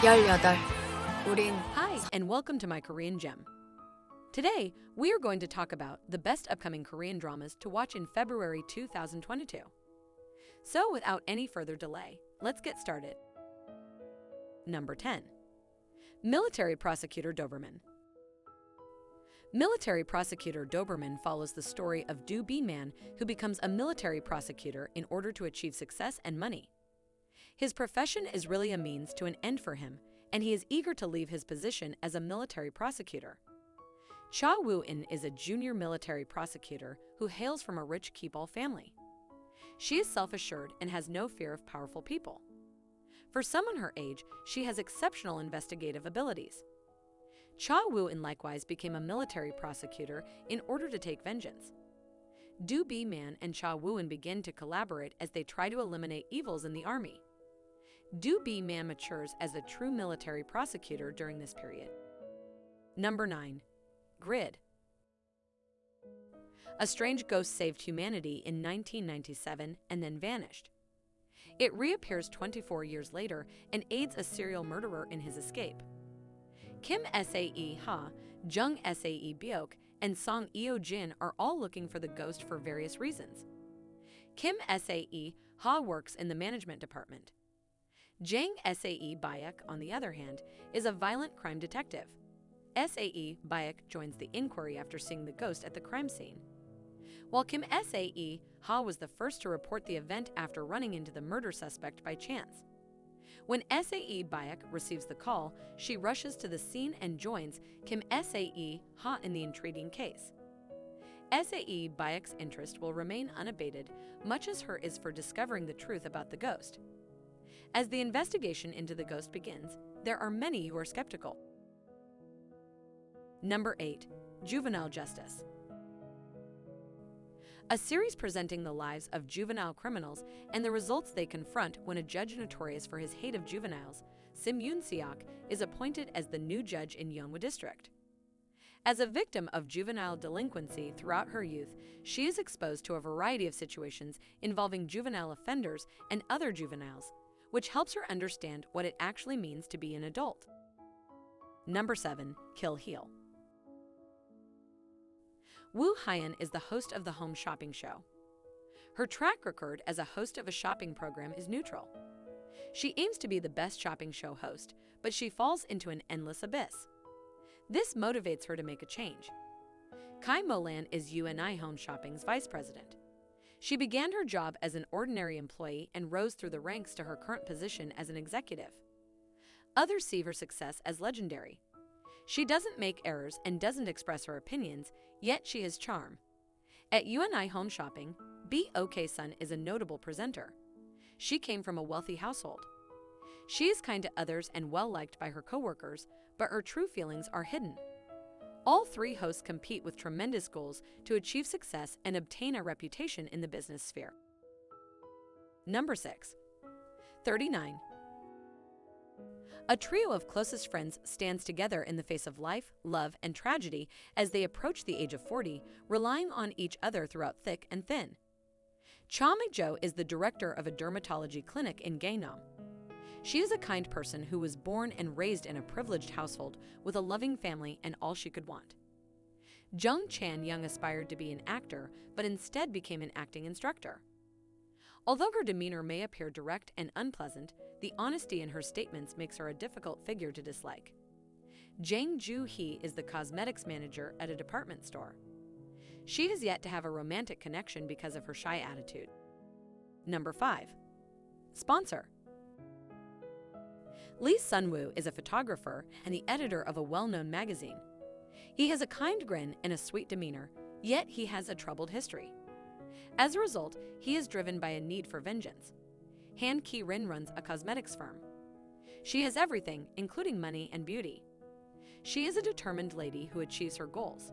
18. 우린 Hi, and welcome to my Korean Gem. Today, we are going to talk about the best upcoming Korean dramas to watch in February 2022. So, without any further delay, let's get started. Number 10. Military Prosecutor Doberman. Military Prosecutor Doberman follows the story of Do Be Man, who becomes a military prosecutor in order to achieve success and money. His profession is really a means to an end for him, and he is eager to leave his position as a military prosecutor. Cha Woo-in is a junior military prosecutor who hails from a rich Keeball family. She is self-assured and has no fear of powerful people. For someone her age, she has exceptional investigative abilities. Cha Woo-in likewise became a military prosecutor in order to take vengeance. Do Be Man and Cha Woo-in begin to collaborate as they try to eliminate evils in the army. Do Be Man matures as a true military prosecutor during this period. Number 9. Grid. A strange ghost saved humanity in 1997 and then vanished. It reappears 24 years later and aids a serial murderer in his escape. Kim Sae Ha, Jung Sae Byok, and Song Eo Jin are all looking for the ghost for various reasons. Kim Sae Ha works in the management department. Jang Sae Byok, on the other hand, is a violent crime detective. Sae Byok joins the inquiry after seeing the ghost at the crime scene. While Kim Sae Ha was the first to report the event after running into the murder suspect by chance. When Sae Byok receives the call, she rushes to the scene and joins Kim Sae Ha in the intriguing case. Sae Byok's interest will remain unabated, much as her is for discovering the truth about the ghost. As the investigation into the ghost begins, there are many who are skeptical. Number 8. Juvenile Justice. A series presenting the lives of juvenile criminals and the results they confront when a judge notorious for his hate of juveniles, Sim Yoon-seok, is appointed as the new judge in Yeonghwa District. As a victim of juvenile delinquency throughout her youth, she is exposed to a variety of situations involving juvenile offenders and other juveniles, which helps her understand what it actually means to be an adult. Number 7. Kill Heal. Woo Hyun is the host of the home shopping show. Her track record as a host of a shopping program is neutral. She aims to be the best shopping show host, but she falls into an endless abyss. This motivates her to make a change. Kai Molan is UNI Home Shopping's vice president. She began her job as an ordinary employee and rose through the ranks to her current position as an executive. Others see her success as legendary. She doesn't make errors and doesn't express her opinions, yet she has charm. At UNI Home Shopping, B.O.K. Sun is a notable presenter. She came from a wealthy household. She is kind to others and well-liked by her coworkers, but her true feelings are hidden. All three hosts compete with tremendous goals to achieve success and obtain a reputation in the business sphere. Number 6. 39. A trio of closest friends stands together in the face of life, love, and tragedy as they approach the age of 40, relying on each other throughout thick and thin. Cha Mi-jo is the director of a dermatology clinic in Gangnam. She is a kind person who was born and raised in a privileged household with a loving family and all she could want. Jung Chan-young aspired to be an actor, but instead became an acting instructor. Although her demeanor may appear direct and unpleasant, the honesty in her statements makes her a difficult figure to dislike. Jang Joo-hee is the cosmetics manager at a department store. She has yet to have a romantic connection because of her shy attitude. Number 5. Sponsor. Lee Sun-woo is a photographer and the editor of a well-known magazine. He has a kind grin and a sweet demeanor, yet he has a troubled history. As a result, he is driven by a need for vengeance. Han Ki-rin runs a cosmetics firm. She has everything, including money and beauty. She is a determined lady who achieves her goals.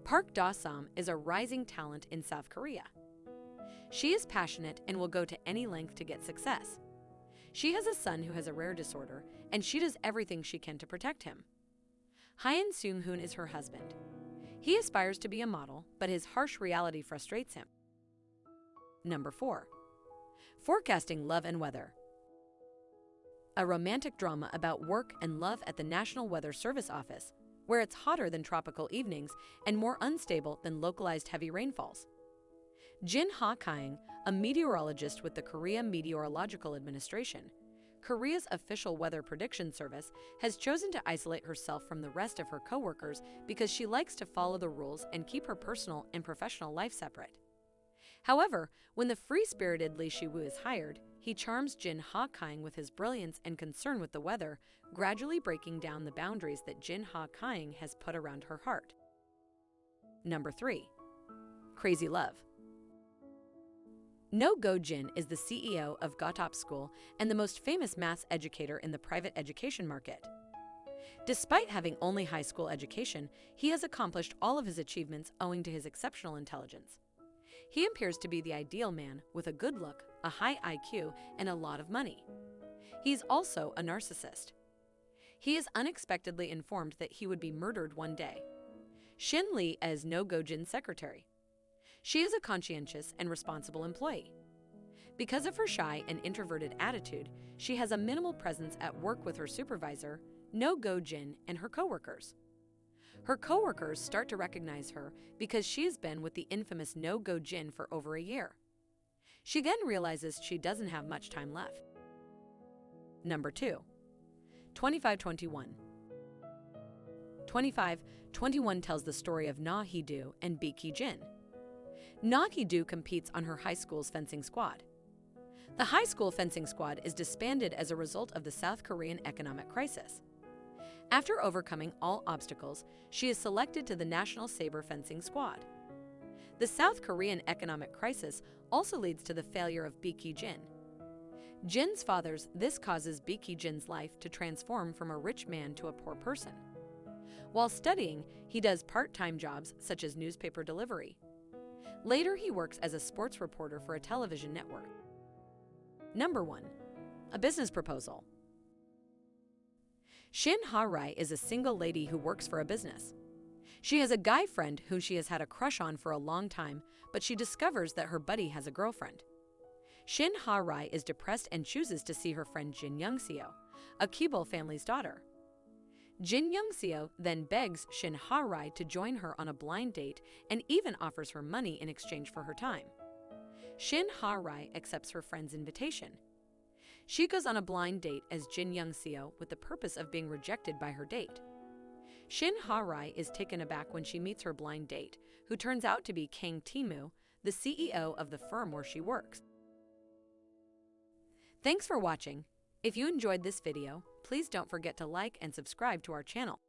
Park Da-sam is a rising talent in South Korea. She is passionate and will go to any length to get success. She has a son who has a rare disorder, and she does everything she can to protect him. Hyun Seung-hoon is her husband. He aspires to be a model, but his harsh reality frustrates him. Number 4. Forecasting love and weather. a romantic drama about work and love at the National Weather Service office, where it's hotter than tropical evenings and more unstable than localized heavy rainfalls. Jin Ha-kyung, a meteorologist with the Korea Meteorological Administration, Korea's official weather prediction service, has chosen to isolate herself from the rest of her coworkers because she likes to follow the rules and keep her personal and professional life separate. However, when the free-spirited Lee Si-woo is hired, he charms Jin Ha-kyung with his brilliance and concern with the weather, gradually breaking down the boundaries that Jin Ha-kyung has put around her heart. Number 3. Crazy Love. No Go-jin is the CEO of Gotop School and the most famous maths educator in the private education market. Despite having only high school education, he has accomplished all of his achievements owing to his exceptional intelligence. He appears to be the ideal man with a good look, a high IQ, and a lot of money. He's also a narcissist. He is unexpectedly informed that he would be murdered one day. Shin Lee is No Go-jin's secretary. She is a conscientious and responsible employee. Because of her shy and introverted attitude, she has a minimal presence at work with her supervisor, No Go-jin, and her coworkers. Her coworkers start to recognize her because she has been with the infamous No Go-jin for over a year. She then realizes she doesn't have much time left. Number 2. 2521. 2521 tells the story of Na Hee-do and Baek Hee-jin. Na Hee-do competes on her high school's fencing squad. The high school fencing squad is disbanded as a result of the South Korean economic crisis. After overcoming all obstacles, she is selected to the National Saber Fencing Squad. The South Korean economic crisis also leads to the failure of Baek Hee-jin. Jin's father's this causes Baek Hee-jin's life to transform from a rich man to a poor person. While studying, he does part-time jobs such as newspaper delivery. Later, he works as a sports reporter for a television network. Number 1. A business proposal. Shin Ha-rai is a single lady who works for a business. She has a guy friend who she has had a crush on for a long time, but she discovers that her buddy has a girlfriend. Shin Ha-rai is depressed and chooses to see her friend Jin Young-seo, a Kibul family's daughter. Jin Young-seo then begs Shin Ha-rai to join her on a blind date and even offers her money in exchange for her time. Shin Ha-rai accepts her friend's invitation. She goes on a blind date as Jin Young-seo with the purpose of being rejected by her date. Shin Ha-rai is taken aback when she meets her blind date, who turns out to be Kang Tae-moo, the CEO of the firm where she works. Thanks for watching. If you enjoyed this video, please don't forget to like and subscribe to our channel.